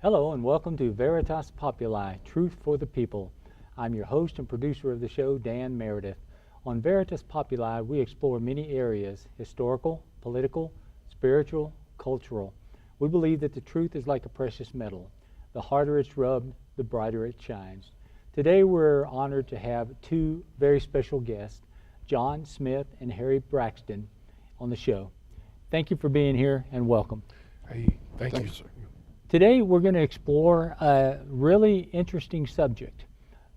Hello and welcome to Veritas Populi, Truth for the People. I'm your host and producer of the show, Dan Meredith. On Veritas Populi, we explore many areas: historical, political, spiritual, cultural. We believe that the truth is like a precious metal. The harder it's rubbed, the brighter it shines. Today we're honored to have two very special guests, John Smith and Harry Braxton, on the show. Thank you for being here and welcome. Hey, thank you, sir. Today we're going to explore a really interesting subject.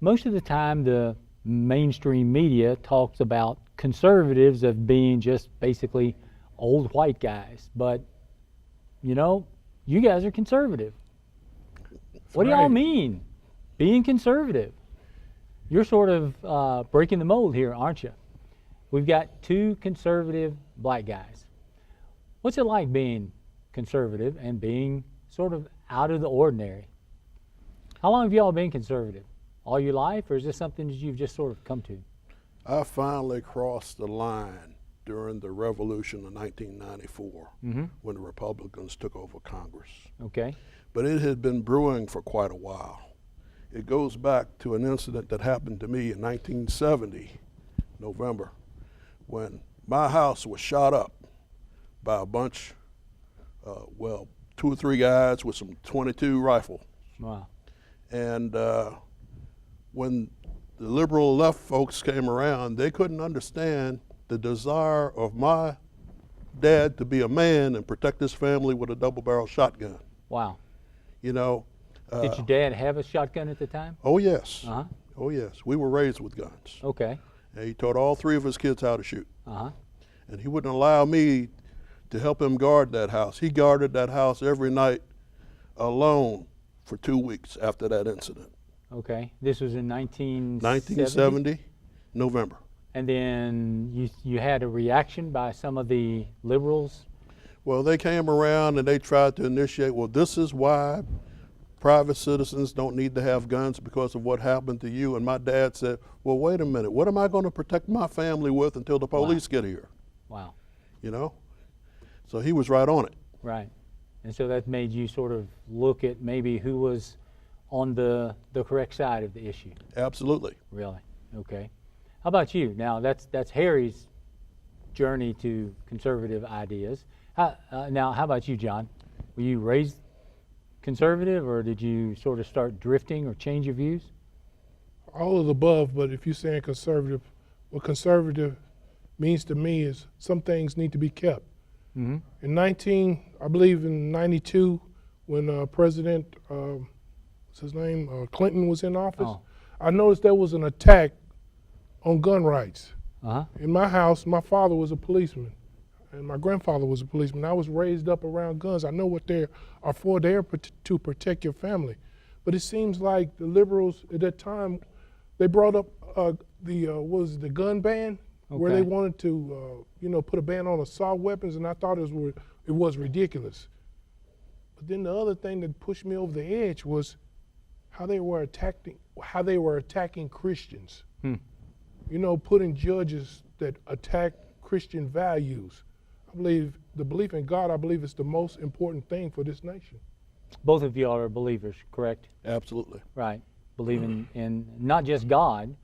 Most of the time the mainstream media talks about conservatives as being just basically old white guys, but you know, you guys are conservative. What do y'all mean, being conservative? You're sort of breaking the mold here, aren't you? We've got two conservative black guys. What's it like being conservative and being sort of out of the ordinary? How long have y'all been conservative? All your life, or is this something that you've just sort of come to? I finally crossed the line during the revolution of 1994 when the Republicans took over Congress. Okay. But it had been brewing for quite a while. It goes back to an incident that happened to me in 1970, November, when my house was shot up by a bunch, 2 or 3 guys with some .22 rifle. Wow. And when the liberal left folks came around, they couldn't understand the desire of my dad to be a man and protect his family with a double-barrel shotgun. Wow. You know. Did your dad have a shotgun at the time? Oh, yes. Uh-huh. Oh, yes. We were raised with guns. Okay. And he taught all 3 of his kids how to shoot. Uh-huh. And he wouldn't allow me to help him guard that house. He guarded that house every night alone for 2 weeks after that incident. Okay. This was in 1970, November. And then you had a reaction by some of the liberals? Well, they came around and they tried to initiate, well, this is why private citizens don't need to have guns because of what happened to you. And my dad said, well, wait a minute, what am I going to protect my family with until the police get here? Wow. You know? So he was right on it. Right. And so that made you sort of look at maybe who was on the correct side of the issue. Absolutely. Really? Okay. How about you? Now, that's Harry's journey to conservative ideas. Now, how about you, John? Were you raised conservative, or did you sort of start drifting or change your views? All of the above, but if you're saying conservative, what conservative means to me is some things need to be kept. In I believe in 92, when President, what's his name, Clinton was in office, I noticed there was an attack on gun rights. In my house, my father was a policeman, and my grandfather was a policeman. I was raised up around guns. I know what they are for. They are to protect your family. But it seems like the liberals at that time, they brought up the gun ban, where they wanted to, put a ban on assault weapons, and I thought it was ridiculous. But then the other thing that pushed me over the edge was how they were attacking Christians. Putting judges that attack Christian values. I believe the belief in God, is the most important thing for this nation. Both of you are believers, correct? Absolutely. Right. Believe in not just God,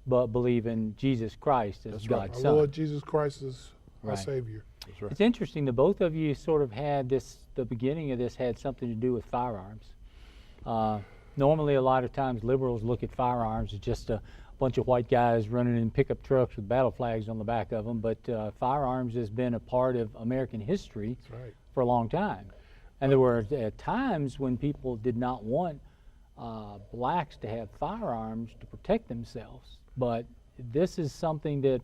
but believe in Jesus Christ as God's Son. Our Lord Jesus Christ is our Savior. That's right. It's interesting that both of you sort of had the beginning of this had something to do with firearms. Normally, a lot of times, liberals look at firearms as just a bunch of white guys running in pickup trucks with battle flags on the back of them, but firearms has been a part of American history for a long time. And there were times when people did not want blacks to have firearms to protect themselves. But this is something that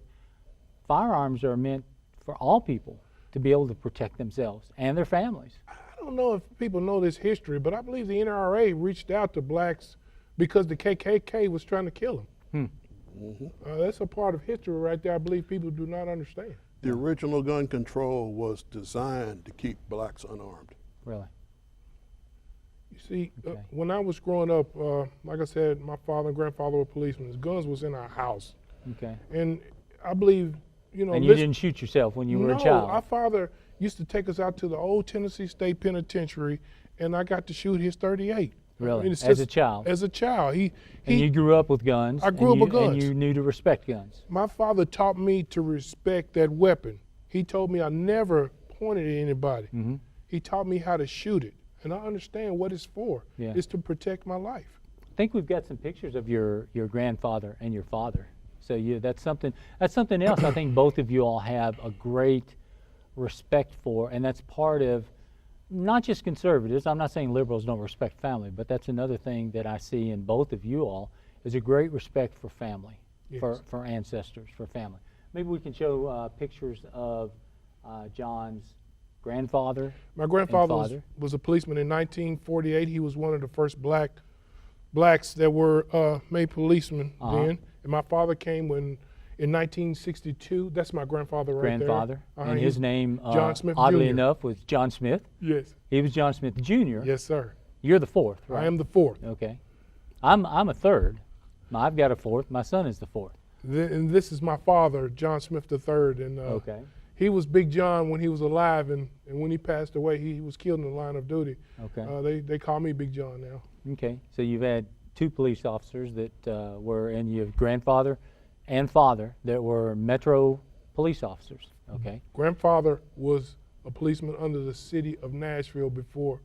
firearms are meant for all people to be able to protect themselves and their families. I don't know if people know this history, but I believe the NRA reached out to blacks because the KKK was trying to kill them. That's a part of history right there I believe people do not understand. The original gun control was designed to keep blacks unarmed. Really? You see, when I was growing up, like I said, my father and grandfather were policemen. Guns was in our house. Okay. And I believe, And you didn't shoot yourself when you were a child? No, our father used to take us out to the old Tennessee State Penitentiary, and I got to shoot his .38. Really? I mean, it's As a just- child? As a child. And you grew up with guns? I grew up with guns. And you knew to respect guns? My father taught me to respect that weapon. He told me I never pointed at anybody. Mm-hmm. He taught me how to shoot it, and I understand what it's for. Yeah. It's to protect my life. I think we've got some pictures of your grandfather and your father. So that's something else I think both of you all have a great respect for, and that's part of not just conservatives. I'm not saying liberals don't respect family, but that's another thing that I see in both of you all is a great respect for family, Yes. for ancestors, for family. Maybe we can show pictures of John's grandfather. My grandfather father. was a policeman in 1948. He was one of the first blacks that were made policemen then. And my father came in 1962. That's my grandfather right Grandfather, there. and his name, John Smith oddly Jr. enough, was John Smith. Yes. He was John Smith Jr. Yes, sir. You're the fourth, right? I am the fourth. Okay. I'm a third. I've got a fourth. My son is the fourth. And this is my father, John Smith III. And Okay. he was Big John when he was alive, and when he passed away, he was killed in the line of duty. Okay. They call me Big John now. Okay. So you've had two police officers that were, and your grandfather and father that were Metro police officers. Okay. Grandfather was a policeman under the city of Nashville before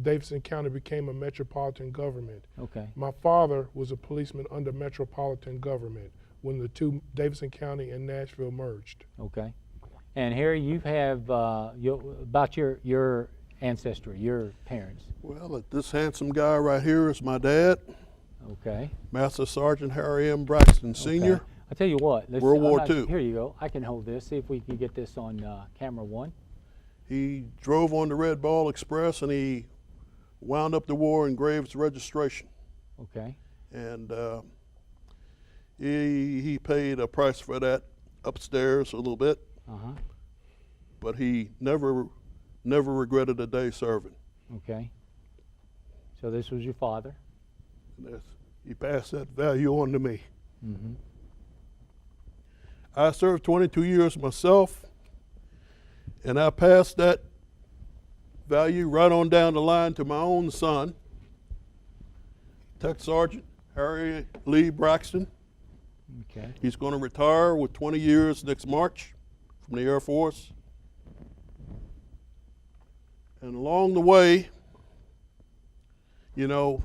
Davidson County became a metropolitan government. Okay. My father was a policeman under metropolitan government when the two, Davidson County and Nashville, merged. Okay. And Harry, you have about your ancestry, your parents. Well, this handsome guy right here is my dad, Okay. Master Sergeant Harry M. Braxton Sr. Okay. I'll tell you what. World War II. Here you go. I can hold this. See if we can get this on camera one. He drove on the Red Ball Express and he wound up the war in Graves registration. Okay. And he paid a price for that upstairs a little bit, Uh-huh. but he never regretted a day serving. Okay. So this was your father. And he passed that value on to me. Mm-hmm. I served 22 years myself, and I passed that value right on down the line to my own son, Tech Sergeant Harry Lee Braxton. Okay. He's going to retire with 20 years next March from the Air Force. And along the way, you know,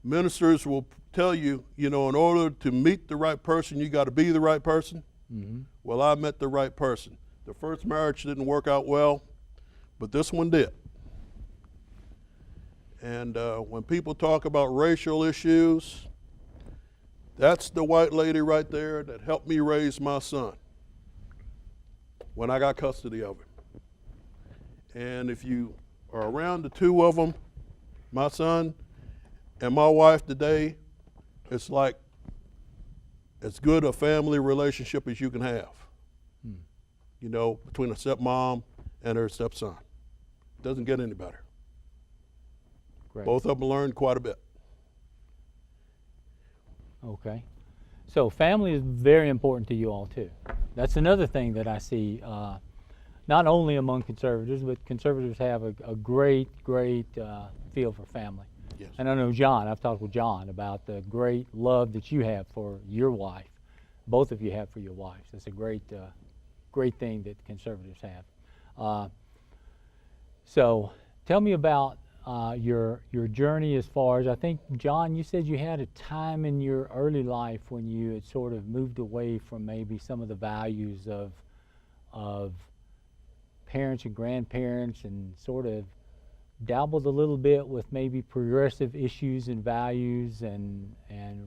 ministers will tell you, you know, in order to meet the right person, you got to be the right person. Mm-hmm. Well, I met the right person. The first marriage didn't work out well, but this one did. And when people talk about racial issues, that's the white lady right there that helped me raise my son when I got custody of him. And if you are around the two of them, my son and my wife today, it's like as good a family relationship as you can have. You know, between a stepmom and her stepson. It doesn't get any better. Great. Both of them learned quite a bit. Okay. So family is very important to you all too. That's another thing that I see, not only among conservatives, but conservatives have a great feel for family. Yes. And I know John, I've talked with John about the great love that you have for your wife. Both of you have for your wives. That's a great thing that conservatives have. So tell me about your journey as far as, I think, John, you said you had a time in your early life when you had sort of moved away from maybe some of the values of parents and grandparents and sort of dabbled a little bit with maybe progressive issues and values and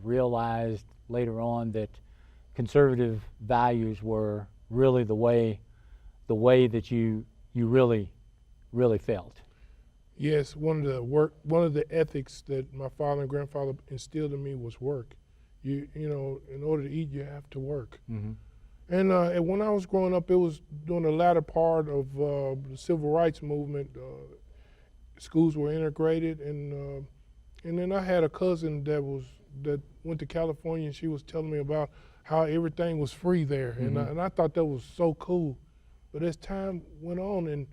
realized later on that conservative values were really the way that you really felt. Yes, one of the ethics that my father and grandfather instilled in me was work. You know, in order to eat, you have to work. Mm-hmm. And when I was growing up, it was during the latter part of the civil rights movement. Schools were integrated, and then I had a cousin that went to California, and she was telling me about how everything was free there, Mm-hmm. and I thought that was so cool. But as time went on, and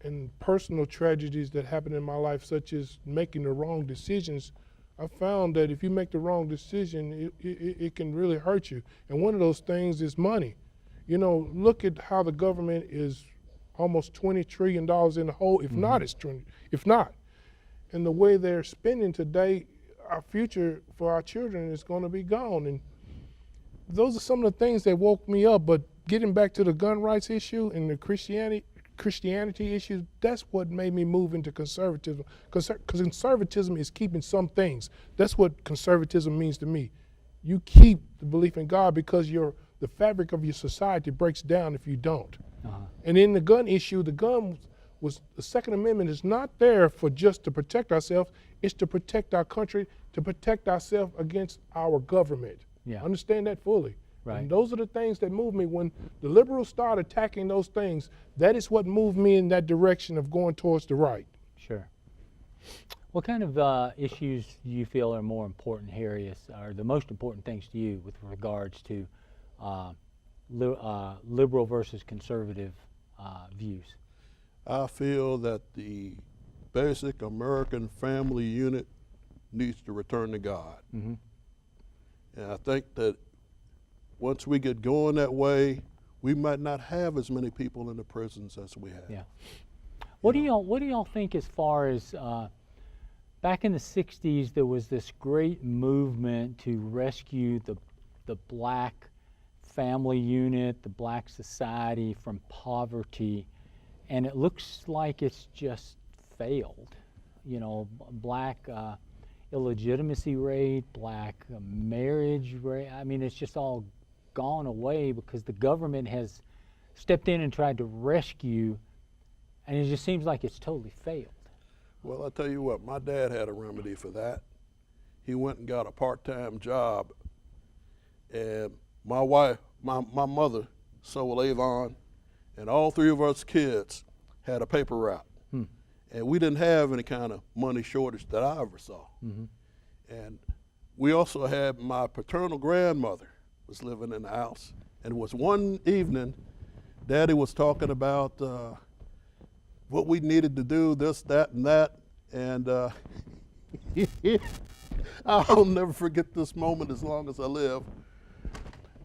and personal tragedies that happen in my life, such as making the wrong decisions, I found that if you make the wrong decision, it can really hurt you. And one of those things is money. You know, look at how the government is almost $20 trillion in the hole, if not, it's 20, if not. And the way they're spending today, our future for our children is going to be gone. And those are some of the things that woke me up. But getting back to the gun rights issue and the Christianity issues, that's what made me move into conservatism. Because conservatism is keeping some things. That's what conservatism means to me. You keep the belief in God because the fabric of your society breaks down if you don't. And in the gun issue, the Second Amendment is not there for just to protect ourselves. It's to protect our country, to protect ourselves against our government. Yeah. Understand that fully. Right. And those are the things that move me. When the liberals start attacking those things, that is what moved me in that direction of going towards the right. Sure. What kind of issues do you feel are more important areas, or the most important things to you with regards to liberal versus conservative views? I feel that the basic American family unit needs to return to God. Mm-hmm. And I think that once we get going that way, we might not have as many people in the prisons as we have. Yeah. What do y'all think as far as back in the 60s there was this great movement to rescue the black family unit, the black society from poverty, and it looks like it's just failed. You know, black illegitimacy rate, black marriage rate, I mean, it's just all gone away because the government has stepped in and tried to rescue, and it just seems like it's totally failed. Well, I'll tell you what, my dad had a remedy for that. He went and got a part-time job, and my wife, my mother sold Avon, and all three of us kids had a paper route. And we didn't have any kind of money shortage that I ever saw. Mm-hmm. And we also had my paternal grandmother was living in the house. And it was one evening, Daddy was talking about what we needed to do, this, that, and that. And I'll never forget this moment as long as I live.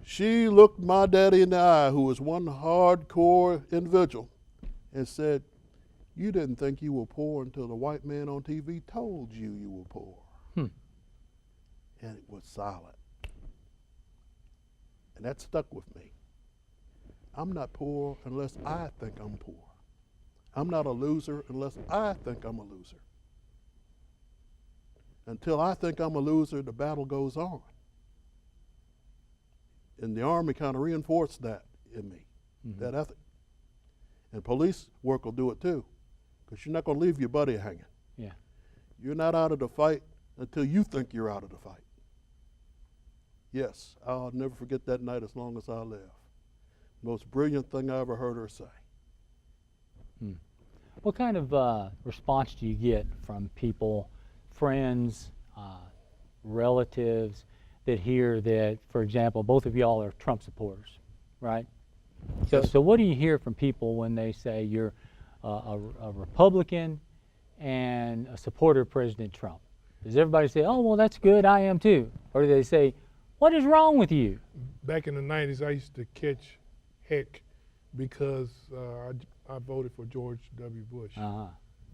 She looked my daddy in the eye, who was one hardcore individual, and said, "You didn't think you were poor until the white man on TV told you you were poor." And it was silent. And that stuck with me. I'm not poor unless I think I'm poor. I'm not a loser unless I think I'm a loser. Until I think I'm a loser, the battle goes on. And the Army kind of reinforced that in me, that ethic. And police work will do it too, because you're not going to leave your buddy hanging. Yeah. You're not out of the fight until you think you're out of the fight. Yes, I'll never forget that night as long as I live. Most brilliant thing I ever heard her say. What kind of response do you get from people, friends, relatives, that hear that, for example, both of y'all are Trump supporters, right? So what do you hear from people when they say you're a Republican and a supporter of President Trump? Does everybody say, "Oh, well, that's good, I am too"? Or do they say, "What is wrong with you?" Back in the 90s, I used to catch heck because I voted for George W. Bush.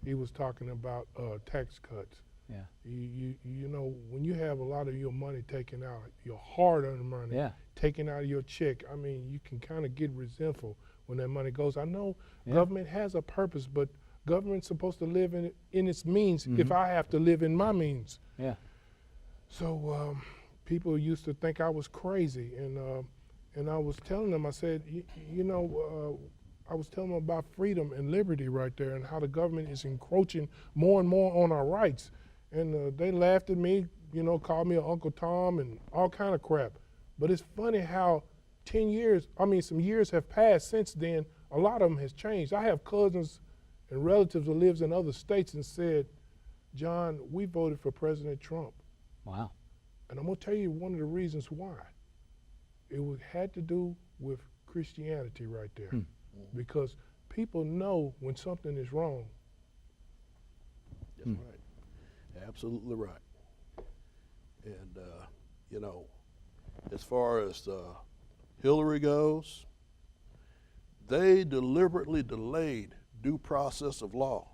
He was talking about tax cuts. Yeah. You know, when you have a lot of your money taken out, your hard-earned money taken out of your check, I mean, you can kind of get resentful when that money goes. I know government has a purpose, but government's supposed to live in its means if I have to live in my means. Yeah. So people used to think I was crazy, and I was telling them, I said, I was telling them about freedom and liberty right there and how the government is encroaching more and more on our rights. And they laughed at me, called me an Uncle Tom and all kind of crap. But it's funny how some years have passed since then. A lot of them has changed. I have cousins and relatives that lives in other states and said, "John, we voted for President Trump." Wow. And I'm going to tell you one of the reasons why. It had to do with Christianity right there. Because people know when something is wrong. That's right. Absolutely right. And, you know, as far as Hillary goes, they deliberately delayed due process of law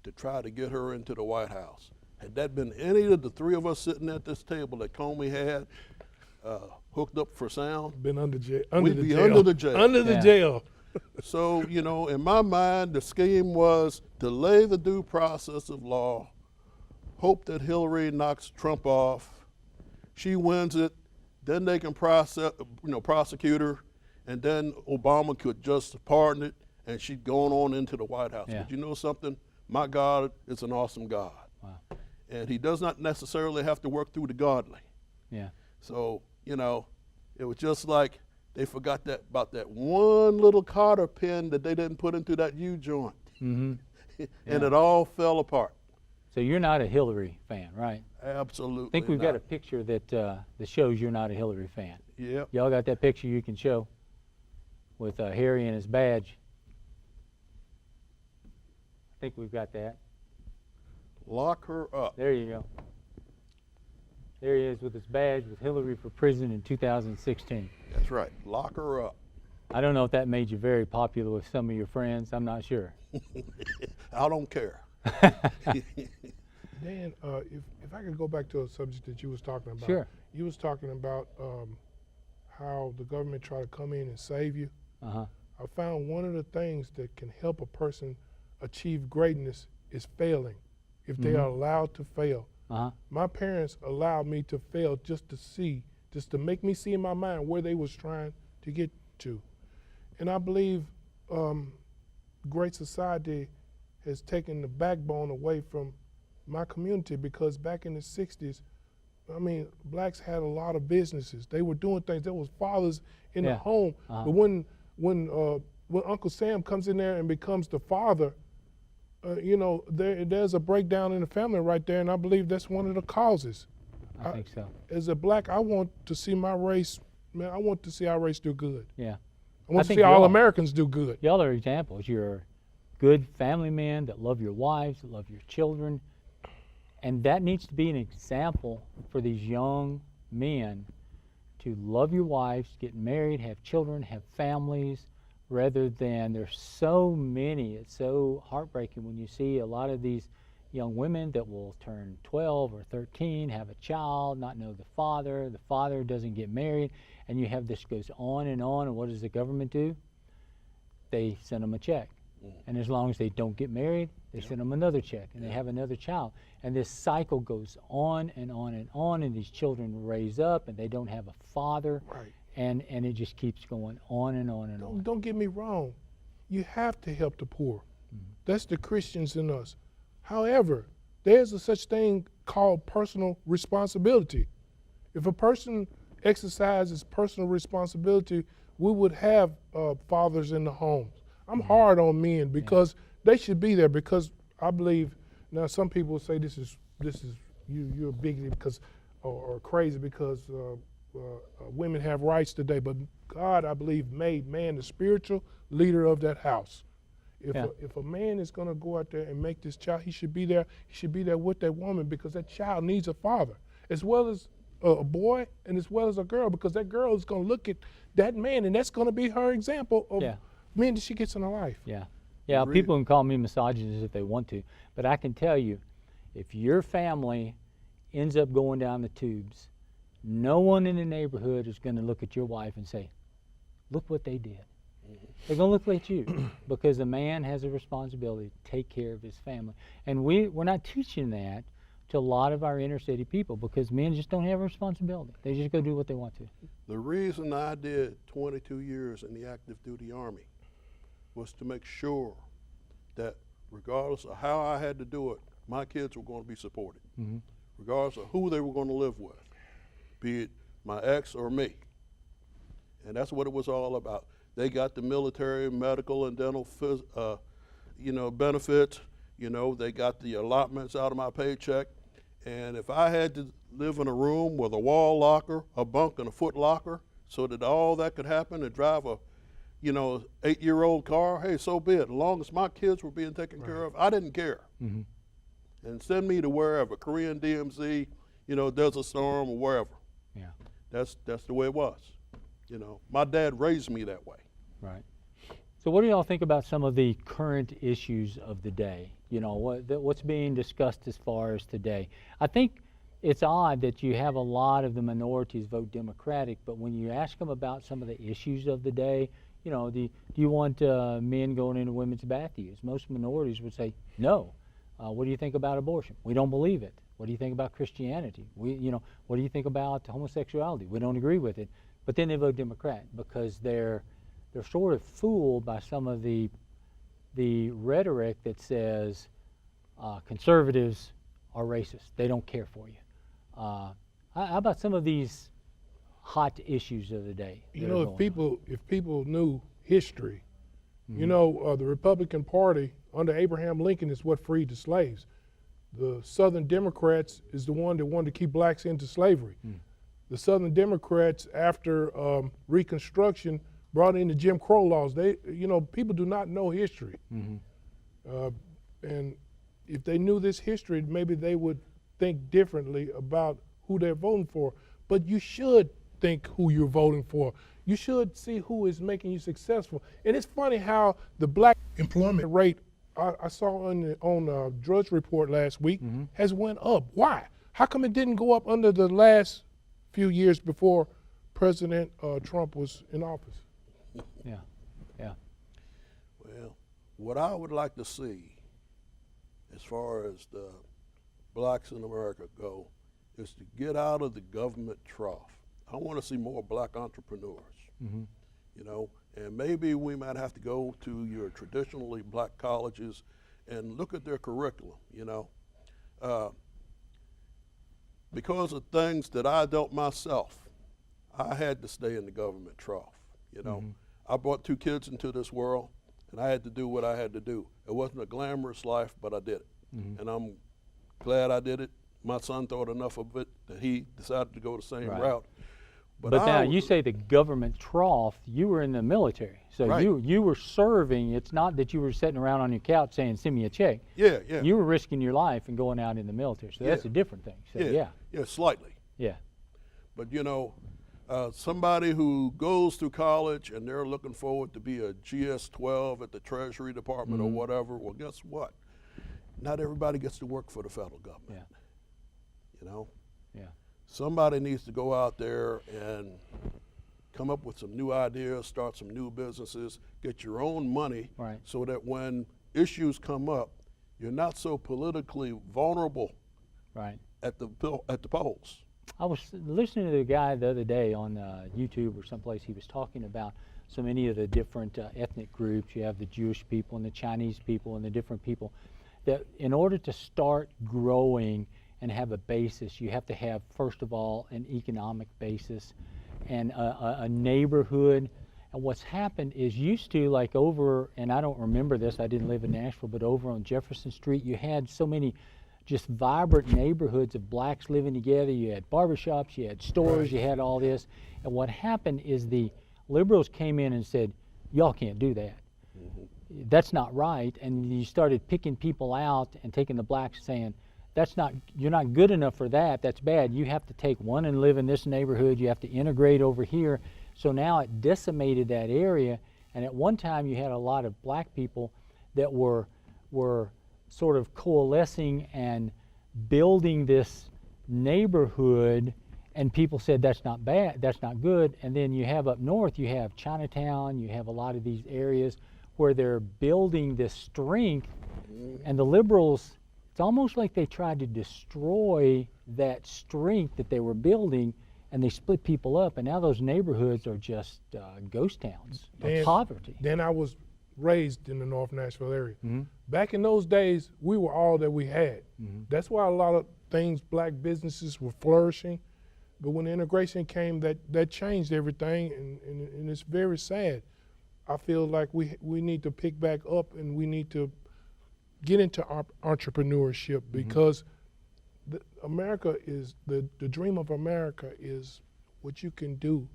to try to get her into the White House. Had that been any of the three of us sitting at this table that Comey had hooked up for sound, Been under jail. we'd be under the jail. Under the Yeah. jail. So, you know, in my mind, the scheme was delay the due process of law, hope that Hillary knocks Trump off, she wins it, then they can prosecute her, and then Obama could just pardon it, and she'd gone on into the White House. Yeah. But you know something? My God is an awesome God. Wow. And he does not necessarily have to work through the godly. Yeah. So, you know, it was just like they forgot about that one little cotter pin that they didn't put into that U joint. Mm-hmm. And it all fell apart. So you're not a Hillary fan, right? Absolutely. I think we've got a picture that shows you're not a Hillary fan. Yep. Y'all got that picture you can show with Harry and his badge? I think we've got that. Lock her up. There you go. There he is with his badge with Hillary for president in 2016. That's right. Lock her up. I don't know if that made you very popular with some of your friends. I'm not sure. I don't care. Dan, if I could go back to a subject that you was talking about. Sure. You was talking about how the government try to come in and save you. Uh-huh. I found one of the things that can help a person achieve greatness is failing, if they are allowed to fail. Uh-huh. My parents allowed me to fail just to make me see in my mind where they was trying to get to. And I believe Great Society has taken the backbone away from my community, because back in the 60s, I mean, blacks had a lot of businesses. They were doing things. There was fathers in the home. Uh-huh. But when Uncle Sam comes in there and becomes the father, you know, there's a breakdown in the family right there, and I believe that's one of the causes. I think so. As a black, I want to see my race, man, I want to see our race do good. Yeah. I want to think see all y'all- Americans do good. Y'all are examples. You're good family men that love your wives, that love your children. And that needs to be an example for these young men to love your wives, get married, have children, have families, rather than there's so many. It's so heartbreaking when you see a lot of these young women that will turn 12 or 13, have a child, not know the father doesn't get married, and you have this goes on, and what does the government do? They send them a check. And as long as they don't get married, they send them another check, and they have another child. And this cycle goes on and on and on, and these children raise up, and they don't have a father, Right. and it just keeps going on and on and on. Don't get me wrong. You have to help the poor. That's the Christians in us. However, there's a such thing called personal responsibility. If a person exercises personal responsibility, we would have fathers in the homes. I'm hard on men because they should be there, because I believe, now some people say this is you're a bigot because or crazy because women have rights today, but God, I believe, made man the spiritual leader of that house. If a man is going to go out there and make this child, he should be there. He should be there with that woman, because that child needs a father, as well as a boy and as well as a girl, because that girl is going to look at that man, and that's going to be her example of men that she gets in her life. Yeah. Yeah, Agreed. people can call me misogynist if they want to, but I can tell you, if your family ends up going down the tubes, no one in the neighborhood is going to look at your wife and say, look what they did. They're going to look at you, because a man has a responsibility to take care of his family. And we're not teaching that to a lot of our inner city people, because men just don't have a responsibility. They just go do what they want to. The reason I did 22 years in the active duty Army was to make sure that regardless of how I had to do it, my kids were going to be supported, regardless of who they were going to live with, be it my ex or me. And that's what it was all about. They got the military, medical, and dental benefits. You know, they got the allotments out of my paycheck. And if I had to live in a room with a wall locker, a bunk, and a foot locker, so that all that could happen, and drive a 8-year-old car, hey, so be it. As long as my kids were being taken care of, I didn't care. And send me to wherever, Korean DMZ, Desert Storm or wherever. Yeah. That's the way it was. My dad raised me that way. Right. So what do y'all think about some of the current issues of the day? What's being discussed as far as today? I think it's odd that you have a lot of the minorities vote Democratic, but when you ask them about some of the issues of the day, do you want men going into women's bathrooms? Most minorities would say no. What do you think about abortion? We don't believe it. What do you think about Christianity? What do you think about homosexuality? We don't agree with it. But then they vote Democrat because they're sort of fooled by some of the rhetoric that says conservatives are racist. They don't care for you. How about some of these hot issues of the day? If people knew history, the Republican Party under Abraham Lincoln is what freed the slaves. The Southern Democrats is the one that wanted to keep blacks into slavery. The Southern Democrats, after Reconstruction, brought in the Jim Crow laws. People do not know history. And if they knew this history, maybe they would think differently about who they're voting for. But you should think who you're voting for. You should see who is making you successful. And it's funny how the black employment rate I saw on Drudge Report last week has went up. Why? How come it didn't go up under the last few years before President Trump was in office? Yeah. Well, what I would like to see as far as the blacks in America go is to get out of the government trough. I want to see more black entrepreneurs, and maybe we might have to go to your traditionally black colleges and look at their curriculum, because of things that I dealt myself, I had to stay in the government trough, I brought 2 kids into this world, and I had to do what I had to do. It wasn't a glamorous life, but I did it. And I'm glad I did it. My son thought enough of it that he decided to go the same route. But now you say the government trough, you were in the military. So you were serving. It's not that you were sitting around on your couch saying, send me a check. Yeah. You were risking your life and going out in the military. So that's a different thing. So Yeah, slightly. Yeah. But somebody who goes through college and they're looking forward to be a GS-12 at the Treasury Department or whatever, well, guess what? Not everybody gets to work for the federal government. Yeah. Somebody needs to go out there and come up with some new ideas, start some new businesses, get your own money, so that when issues come up, you're not so politically vulnerable at the polls. I was listening to the guy the other day on YouTube or someplace. He was talking about so many of the different ethnic groups. You have the Jewish people and the Chinese people and the different people, that in order to start growing and have a basis, you have to have, first of all, an economic basis and a neighborhood. And what's happened is used to, like over, and I don't remember this, I didn't live in Nashville, but over on Jefferson Street, you had so many just vibrant neighborhoods of blacks living together. You had barbershops, you had stores, you had all this. And what happened is the liberals came in and said, y'all can't do that. That's not right. And you started picking people out and taking the blacks, saying, you're not good enough for that, that's bad. You have to take one and live in this neighborhood, you have to integrate over here. So now it decimated that area, and at one time you had a lot of black people that were sort of coalescing and building this neighborhood, and people said that's not bad, that's not good. And then you have up north, you have Chinatown, you have a lot of these areas where they're building this strength, and the liberals, it's almost like they tried to destroy that strength that they were building, and they split people up, and now those neighborhoods are just ghost towns of poverty. Then I was raised in the North Nashville area. Back in those days, we were all that we had. That's why a lot of things, black businesses were flourishing. But when integration came, that changed everything, and it's very sad. I feel like we need to pick back up, and we need to get into entrepreneurship, because America is, the dream of America is what you can do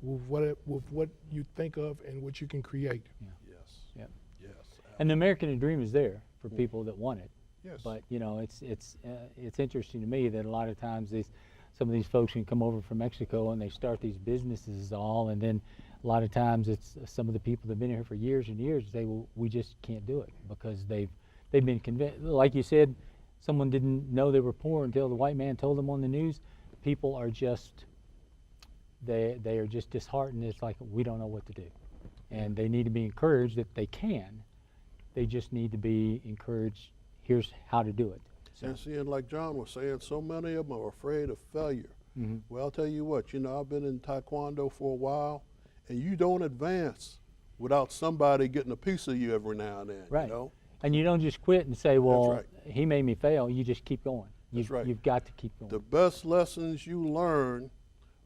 with what you think of and what you can create. Yes. Yep. Yes. And the American dream is there for people that want it. Yes. But you know, it's interesting to me that a lot of times some of these folks can come over from Mexico and they start these businesses all, and then a lot of times it's some of the people that've been here for years and years say, well, we just can't do it because they've been convinced. Like you said, someone didn't know they were poor until the white man told them on the news. People are just they are just disheartened. It's like we don't know what to do, and they need to be encouraged that they can. They just need to be encouraged. Here's how to do it. So. And seeing, like John was saying, so many of them are afraid of failure. Mm-hmm. Well, I'll tell you what, you know, I've been in Taekwondo for a while, and you don't advance without somebody getting a piece of you every now and then, Right. you know? And you don't just quit and say, well, right. he made me fail. You just keep going. That's right. You've got to keep going. The best lessons you learn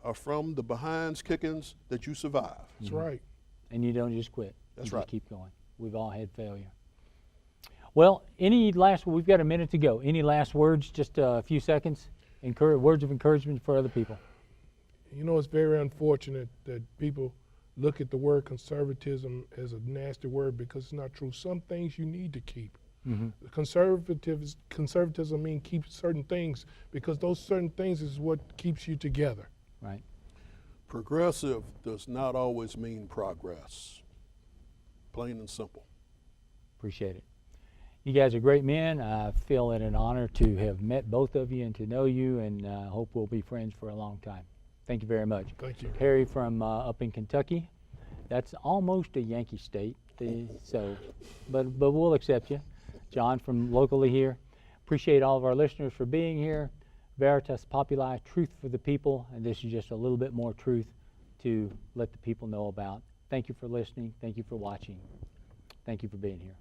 are from the behinds kickings that you survive. That's right. And you don't just quit. That's you right. Just keep going. We've all had failure. Well, we've got a minute to go. Any last words, just a few seconds? Words of encouragement for other people. You know, it's very unfortunate that people look at the word conservatism as a nasty word because it's not true. Some things you need to keep. Mm-hmm. Conservatism means keep certain things because those certain things is what keeps you together. Right. Progressive does not always mean progress. Plain and simple. Appreciate it. You guys are great men. I feel it an honor to have met both of you and to know you, and hope we'll be friends for a long time. Thank you very much. Thank you. Harry from up in Kentucky. That's almost a Yankee state, but we'll accept you. John from locally here. Appreciate all of our listeners for being here. Veritas Populi, truth for the people, and this is just a little bit more truth to let the people know about. Thank you for listening. Thank you for watching. Thank you for being here.